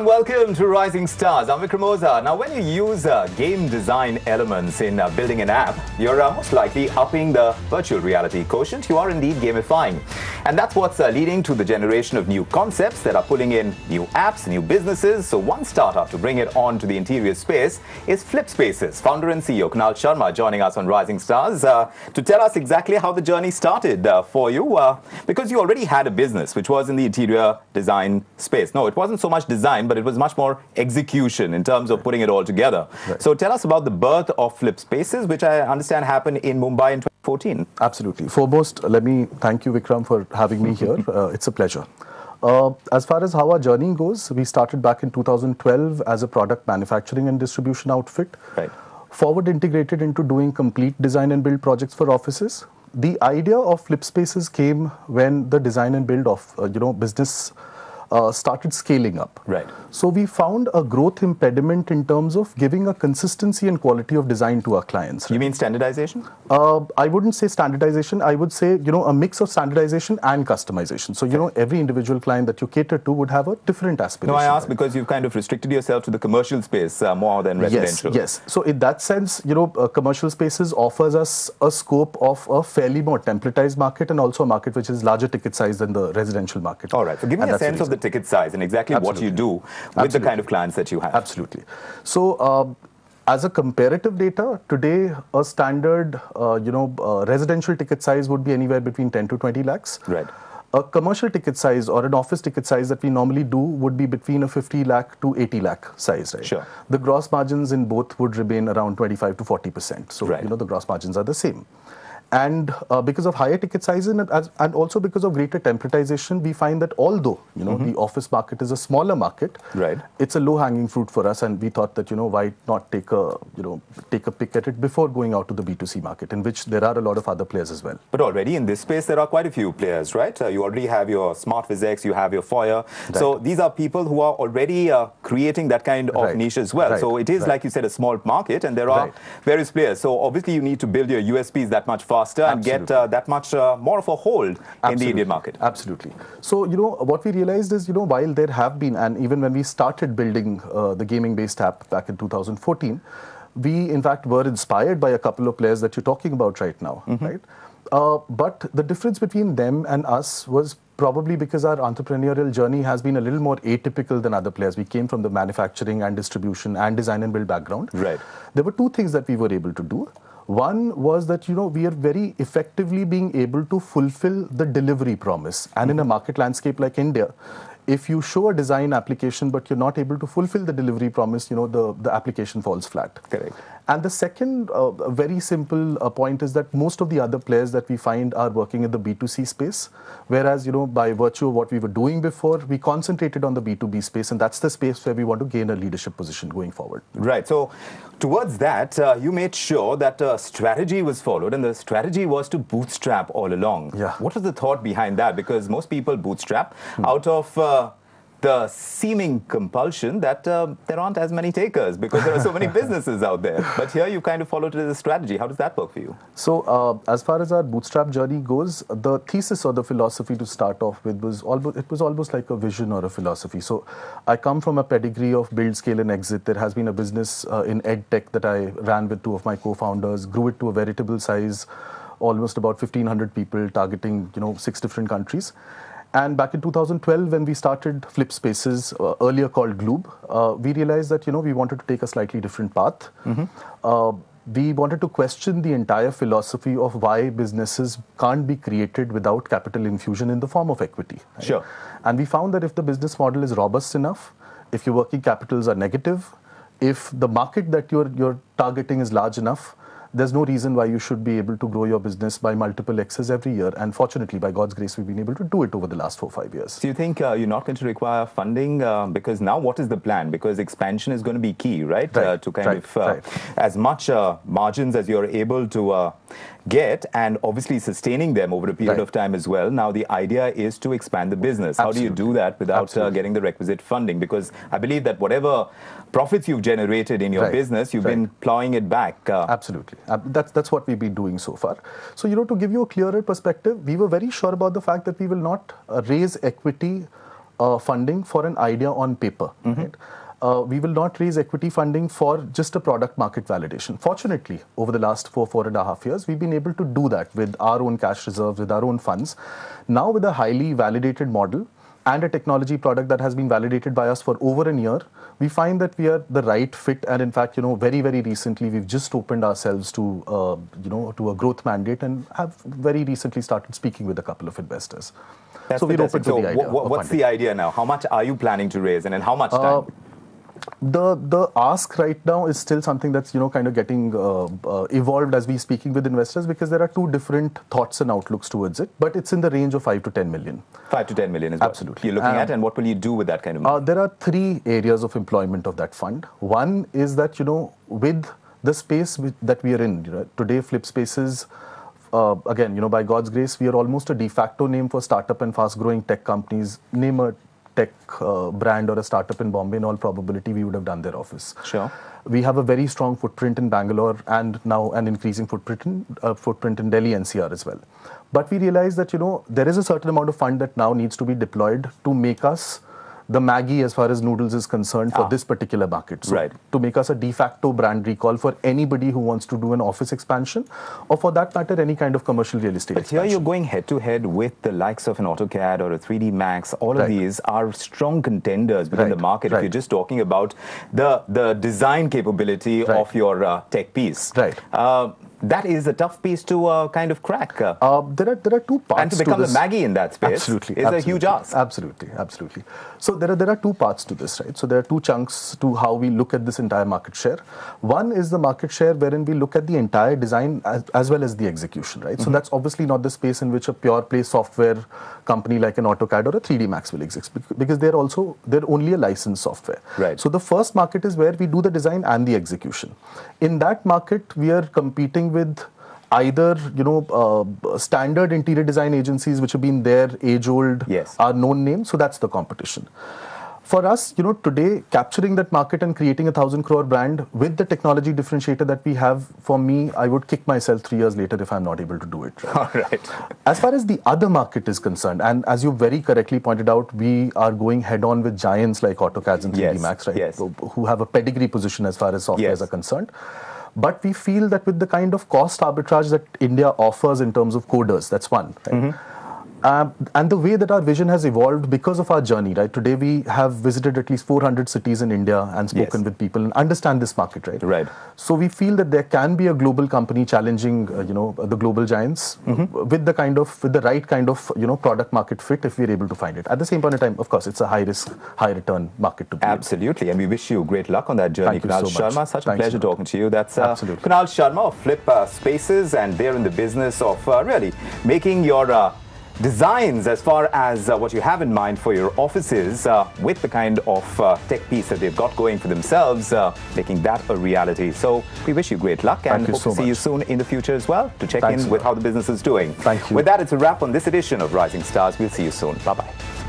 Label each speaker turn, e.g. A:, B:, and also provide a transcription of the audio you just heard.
A: and welcome to Rising Stars. I'm Vikram. Now, when you use game design elements in building an app, you're most likely upping the virtual reality quotient. You are indeed gamifying. And that's what's leading to the generation of new concepts that are pulling in new apps, new businesses. So one startup to bring it on to the interior space is FlipSpaces. Founder and CEO Kunal Sharma joining us on Rising Stars to tell us exactly how the journey started for you. Because you already had a business which was in the interior design space. No, it wasn't so much design, but it was much more execution in terms of putting it all together. Right. So tell us about the birth of FlipSpaces, which I understand happened in Mumbai in 2014.
B: Absolutely. Foremost, let me thank you, Vikram, for having me here. It's a pleasure. As far as how our journey goes, we started back in 2012 as a product manufacturing and distribution outfit.
A: Right.
B: Forward integrated into doing complete design and build projects for offices. The idea of FlipSpaces came when the design and build of business started scaling up.
A: Right.
B: So we found a growth impediment in terms of giving a consistency and quality of design to our clients.
A: Right? You mean standardization?
B: I wouldn't say standardization. I would say, a mix of standardization and customization. So, every individual client that you cater to would have a different aspiration.
A: No, I asked because you've kind of restricted yourself to the commercial space more than residential.
B: Yes. So in that sense, commercial spaces offers us a scope of a fairly more templatized market and also a market which is larger ticket size than the residential market.
A: All right. So give me a sense of the ticket size and exactly what you do with the kind of clients that you have.
B: Absolutely. So as a comparative data, today a standard residential ticket size would be anywhere between 10 to 20 lakhs.
A: Right.
B: A commercial ticket size or an office ticket size that we normally do would be between a 50 lakh to 80 lakh size. Right?
A: Sure.
B: The gross margins in both would remain around 25 to 40%. So,
A: right.
B: The gross margins are the same. And because of higher ticket sizes and also because of greater templatization, we find that although, the office market is a smaller market,
A: right.
B: It's a low-hanging fruit for us. And we thought that, why not take a pick at it before going out to the B2C market, in which there are a lot of other players as well.
A: But already in this space, there are quite a few players, right? You already have your Smart Visex, you have your Foyer. Right. So these are people who are already creating that kind of niche as well. Right. So it is, like you said, a small market and there are various players. So obviously you need to build your USPs that much faster and get that much more of a hold in the Indian market.
B: Absolutely. So, what we realized is, while there have been, and even when we started building the gaming-based app back in 2014, we, in fact, were inspired by a couple of players that you're talking about right now, right? But the difference between them and us was probably because our entrepreneurial journey has been a little more atypical than other players. We came from the manufacturing and distribution and design and build background.
A: Right.
B: There were two things that we were able to do. One was that, we are very effectively being able to fulfill the delivery promise. And in a market landscape like India, if you show a design application, but you're not able to fulfill the delivery promise, the application falls flat.
A: Correct.
B: And the second very simple point is that most of the other players that we find are working in the B2C space, whereas, by virtue of what we were doing before, we concentrated on the B2B space, and that's the space where we want to gain a leadership position going forward.
A: Right. So towards that, you made sure that a strategy was followed, and the strategy was to bootstrap all along.
B: Yeah.
A: What was the thought behind that? Because most people bootstrap out of the seeming compulsion that there aren't as many takers because there are so many businesses out there. But here you kind of followed it as a strategy. How does that work for you?
B: So as far as our bootstrap journey goes, the thesis or the philosophy to start off with was almost like a vision or a philosophy. So I come from a pedigree of build, scale and exit. There has been a business in ed tech that I ran with two of my co-founders, grew it to a veritable size, almost about 1,500 people targeting 6 different countries. And back in 2012, when we started FlipSpaces, earlier called Gloob, we realized that, we wanted to take a slightly different path. We wanted to question the entire philosophy of why businesses can't be created without capital infusion in the form of equity. Right?
A: Sure.
B: And we found that if the business model is robust enough, if your working capitals are negative, if the market that you're targeting is large enough, there's no reason why you should be able to grow your business by multiple X's every year. And fortunately, by God's grace, we've been able to do it over the last 4 or 5 years.
A: Do you think you're not going to require funding? Because now what is the plan? Because expansion is going to be key, right? To kind of as much margins as you're able to get and obviously sustaining them over a period of time as well. Now, the idea is to expand the business. How do you do that without getting the requisite funding? Because I believe that whatever profits you've generated in your business, you've been plowing it back.
B: Absolutely. That's what we've been doing so far. So, to give you a clearer perspective, we were very sure about the fact that we will not raise equity funding for an idea on paper. Right? We will not raise equity funding for just a product market validation. Fortunately, over the last 4.5 years, we've been able to do that with our own cash reserves, with our own funds. Now with a highly validated model and a technology product that has been validated by us for over a year, we find that we are the right fit. And in fact, very, very recently, we've just opened ourselves to, to a growth mandate and have very recently started speaking with a couple of investors.
A: That's
B: so we're open to the idea.
A: What's the idea now? How much are you planning to raise and in how much time?
B: The ask right now is still something that's kind of getting evolved as we speaking with investors, because there are two different thoughts and outlooks towards it, but it's in the range of 5 to 10 million.
A: 5 to 10 million is
B: absolutely
A: what you're looking at, and what will you do with that kind of money?
B: There are 3 areas of employment of that fund. One is that with the space that we are in today, FlipSpaces. Again, by God's grace, we are almost a de facto name for startup and fast-growing tech companies. Name a tech brand or a startup in Bombay, in all probability, we would have done their office.
A: Sure.
B: We have a very strong footprint in Bangalore and now an increasing footprint in Delhi NCR as well. But we realize that, there is a certain amount of fund that now needs to be deployed to make us the Maggie as far as noodles is concerned for this particular market. So to make us a de facto brand recall for anybody who wants to do an office expansion, or for that matter, any kind of commercial real estate expansion.
A: Here you're going head to head with the likes of an AutoCAD or a 3D Max. All of these are strong contenders within the market if you're just talking about the design capability of your tech piece. That is a tough piece to kind of crack.
B: There are 2 parts.
A: And to become the Maggie in that space is a huge ask.
B: Absolutely. So there are 2 parts to this, right? So there are 2 chunks to how we look at this entire market share. One is the market share wherein we look at the entire design as well as the execution, right? So that's obviously not the space in which a pure play software company like an AutoCAD or a 3D Max will exist, because they're only a licensed software.
A: Right.
B: So the first market is where we do the design and the execution. In that market, we are competing with either standard interior design agencies which have been there, age-old, are known names. So that's the competition. For us, today, capturing that market and creating 1,000 crore brand with the technology differentiator that we have, for me, I would kick myself 3 years later if I'm not able to do it.
A: All right.
B: As far as the other market is concerned, and as you very correctly pointed out, we are going head-on with giants like AutoCAD and 3D Max, right? Who have a pedigree position as far as softwares are concerned. But we feel that with the kind of cost arbitrage that India offers in terms of coders, that's one. Right? And the way that our vision has evolved because of our journey, right? Today we have visited at least 400 cities in India and spoken with people and understand this market, right?
A: Right.
B: So we feel that there can be a global company challenging, the global giants with the right kind of, product market fit if we're able to find it. At the same point in time, of course, it's a high risk, high return market to be
A: Absolutely. And we wish you great luck on that journey, Kunal Sharma. Such a pleasure talking to you. That's
B: Kunal
A: Sharma of FlipSpaces, and they're in the business of really making your designs as far as what you have in mind for your offices with the kind of tech piece that they've got going for themselves, making that a reality. So we wish you great luck and hope to see you soon in the future as well to check in with how the business is doing.
B: Thank you.
A: With that, it's a wrap on this edition of Rising Stars. We'll see you soon. Bye-bye.